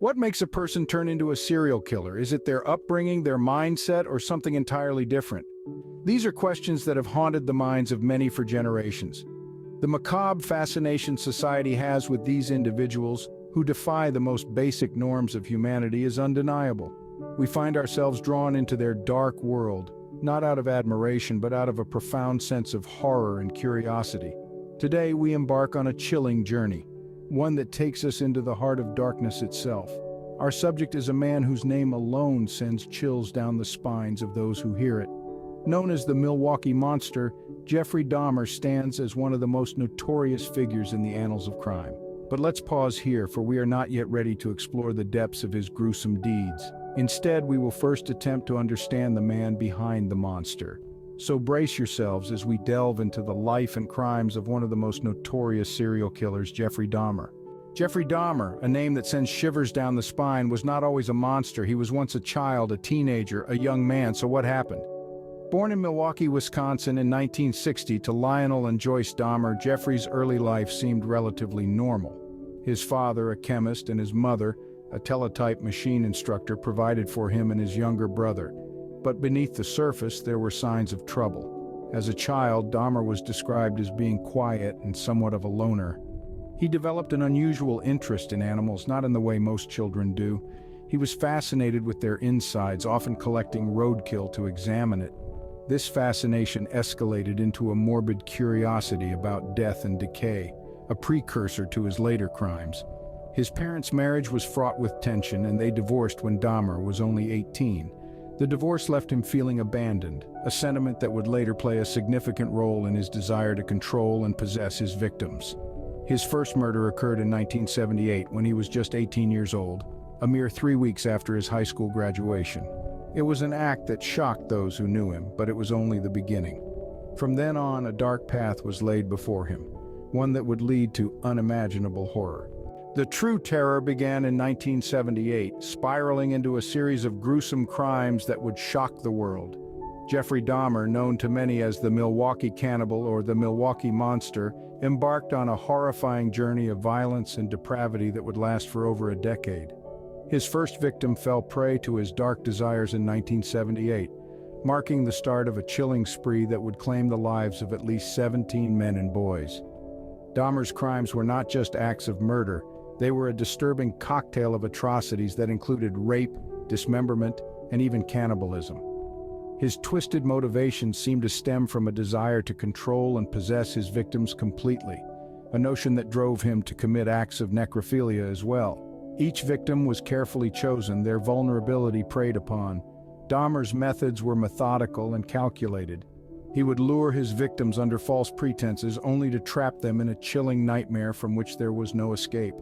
What makes a person turn into a serial killer? Is it their upbringing, their mindset, or something entirely different? These are questions that have haunted the minds of many for generations. The macabre fascination society has with these individuals, who defy the most basic norms of humanity, is undeniable. We find ourselves drawn into their dark world, not out of admiration but out of a profound sense of horror and curiosity. Today we embark on a chilling journey, one that takes us into the heart of darkness itself. Our subject is a man whose name alone sends chills down the spines of those who hear it. Known as the Milwaukee Monster, Jeffrey Dahmer stands as one of the most notorious figures in the annals of crime. But let's pause here, for we are not yet ready to explore the depths of his gruesome deeds. Instead, we will first attempt to understand the man behind the monster. So brace yourselves as we delve into the life and crimes of one of the most notorious serial killers, Jeffrey Dahmer. Jeffrey Dahmer, a name that sends shivers down the spine, was not always a monster. He was once a child, a teenager, a young man. So what happened? Born in Milwaukee, Wisconsin in 1960 to Lionel and Joyce Dahmer, Jeffrey's early life seemed relatively normal. His father, a chemist, and his mother, a teletype machine instructor, provided for him and his younger brother. But beneath the surface, there were signs of trouble. As a child, Dahmer was described as being quiet and somewhat of a loner. He developed an unusual interest in animals, not in the way most children do. He was fascinated with their insides, often collecting roadkill to examine it. This fascination escalated into a morbid curiosity about death and decay, a precursor to his later crimes. His parents' marriage was fraught with tension, and they divorced when Dahmer was only 18. The divorce left him feeling abandoned, a sentiment that would later play a significant role in his desire to control and possess his victims. His first murder occurred in 1978 when he was just 18 years old, a mere 3 weeks after his high school graduation. It was an act that shocked those who knew him, but it was only the beginning. From then on, a dark path was laid before him, one that would lead to unimaginable horror. The true terror began in 1978, spiraling into a series of gruesome crimes that would shock the world. Jeffrey Dahmer, known to many as the Milwaukee Cannibal or the Milwaukee Monster, embarked on a horrifying journey of violence and depravity that would last for over a decade. His first victim fell prey to his dark desires in 1978, marking the start of a chilling spree that would claim the lives of at least 17 men and boys. Dahmer's crimes were not just acts of murder. They were a disturbing cocktail of atrocities that included rape, dismemberment, and even cannibalism. His twisted motivations seemed to stem from a desire to control and possess his victims completely, a notion that drove him to commit acts of necrophilia as well. Each victim was carefully chosen, their vulnerability preyed upon. Dahmer's methods were methodical and calculated. He would lure his victims under false pretenses, only to trap them in a chilling nightmare from which there was no escape.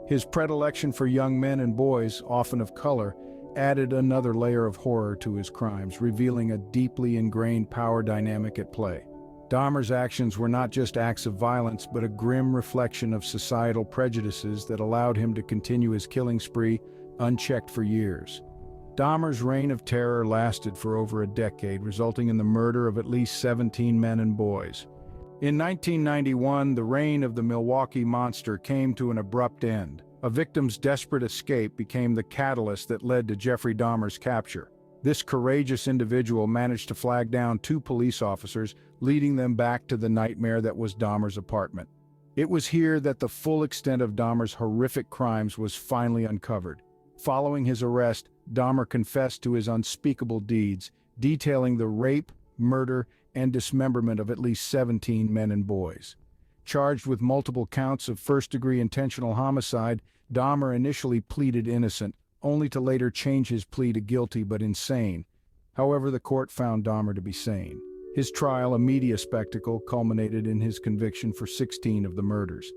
His predilection for young men and boys, often of color, added another layer of horror to his crimes, revealing a deeply ingrained power dynamic at play. Dahmer's actions were not just acts of violence, but a grim reflection of societal prejudices that allowed him to continue his killing spree unchecked for years. Dahmer's reign of terror lasted for over a decade, resulting in the murder of at least 17 men and boys. In 1991, the reign of the Milwaukee Monster came to an abrupt end. A victim's desperate escape became the catalyst that led to Jeffrey Dahmer's capture. This courageous individual managed to flag down 2 police officers, leading them back to the nightmare that was Dahmer's apartment. It was here that the full extent of Dahmer's horrific crimes was finally uncovered. Following his arrest, Dahmer confessed to his unspeakable deeds, detailing the rape, murder, and dismemberment of at least 17 men and boys. Charged with multiple counts of first-degree intentional homicide, Dahmer initially pleaded innocent, only to later change his plea to guilty but insane. However, the court found Dahmer to be sane. His trial, a media spectacle, culminated in his conviction for 16 of the murders.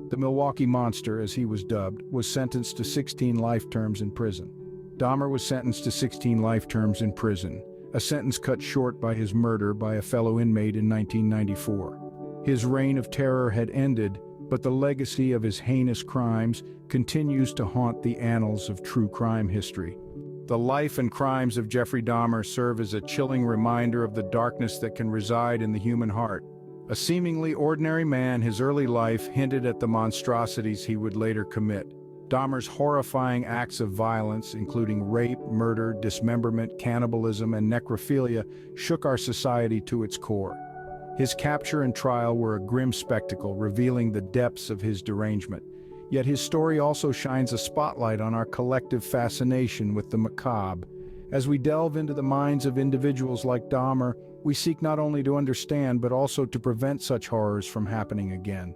The Milwaukee Monster, as he was dubbed, was sentenced to 16 life terms in prison. Dahmer was sentenced to 16 life terms in prison, a sentence cut short by his murder by a fellow inmate in 1994. His reign of terror had ended, but the legacy of his heinous crimes continues to haunt the annals of true crime history. The life and crimes of Jeffrey Dahmer serve as a chilling reminder of the darkness that can reside in the human heart. A seemingly ordinary man, his early life hinted at the monstrosities he would later commit. Dahmer's horrifying acts of violence, including rape, murder, dismemberment, cannibalism, and necrophilia, shook our society to its core. His capture and trial were a grim spectacle, revealing the depths of his derangement. Yet his story also shines a spotlight on our collective fascination with the macabre. As we delve into the minds of individuals like Dahmer, we seek not only to understand but also to prevent such horrors from happening again.